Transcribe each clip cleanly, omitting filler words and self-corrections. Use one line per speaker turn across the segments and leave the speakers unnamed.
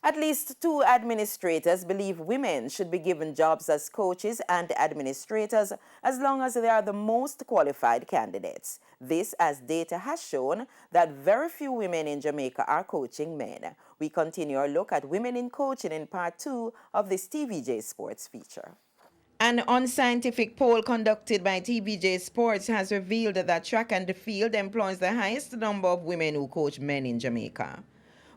At least 2 administrators believe women should be given jobs as coaches and administrators as long as they are the most qualified candidates. This as data has shown that very few women in Jamaica are coaching men. We continue our look at women in coaching in part 2 of this TVJ Sports feature. An unscientific poll conducted by TVJ Sports has revealed that track and field employs the highest number of women who coach men in Jamaica.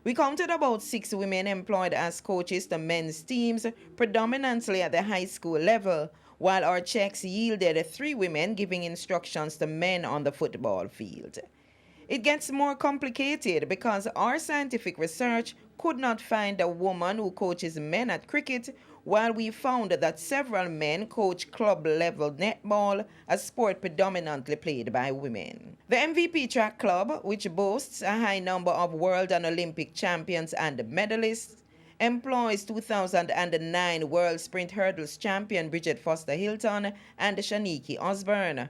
We counted about 6 women employed as coaches to men's teams, predominantly at the high school level, while our checks yielded 3 women giving instructions to men on the football field. It gets more complicated because our scientific research could not find a woman who coaches men at cricket, while we found that several men coach club-level netball, a sport predominantly played by women. The MVP Track Club, which boasts a high number of world and Olympic champions and medalists, employs 2009 World Sprint Hurdles champion Bridget Foster Hilton and Shaniki Osborne.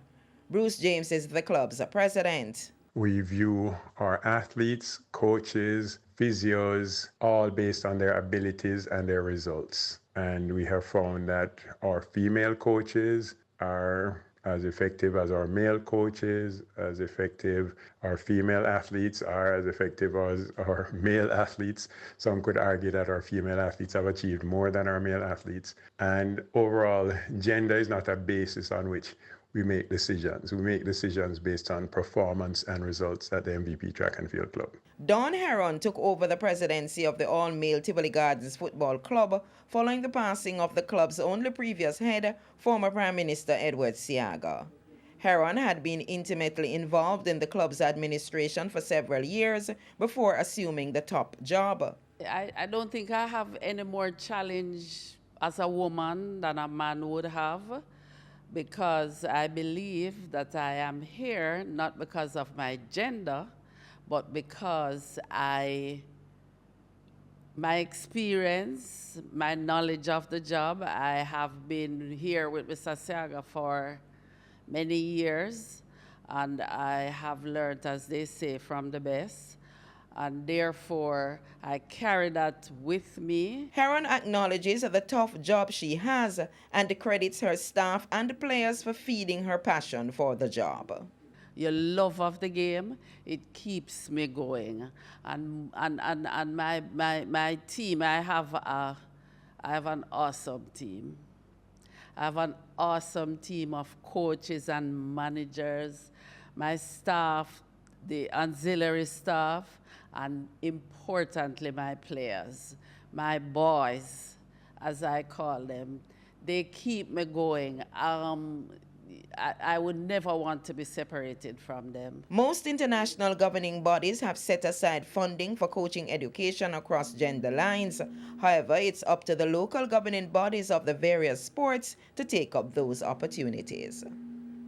Bruce James is the club's president.
We view our athletes, coaches, physios, all based on their abilities and their results. And we have found that our female coaches are as effective as our male coaches, as effective our female athletes are as effective as our male athletes. Some could argue that our female athletes have achieved more than our male athletes. And overall, gender is not a basis on which we make decisions. We make decisions based on performance and results at the MVP Track and Field Club.
Don Heron took over the presidency of the all-male Tivoli Gardens Football Club following the passing of the club's only previous head, former Prime Minister Edward Seaga. Heron had been intimately involved in the club's administration for several years before assuming the top job.
I don't think I have any more challenge as a woman than a man would have, because I believe that I am here not because of my gender, but because my experience, my knowledge of the job. I have been here with Mr. Seaga for many years, and I have learned, as they say, from the best. And therefore, I carry that with me.
Heron acknowledges the tough job she has and credits her staff and players for feeding her passion for the job.
Your love of the game, it keeps me going. And my team, I have an awesome team. I have an awesome team of coaches and managers, my staff, the auxiliary staff, and importantly, my players, my boys, as I call them. They keep me going. I would never want to be separated from them.
Most international governing bodies have set aside funding for coaching education across gender lines. However, it's up to the local governing bodies of the various sports to take up those opportunities.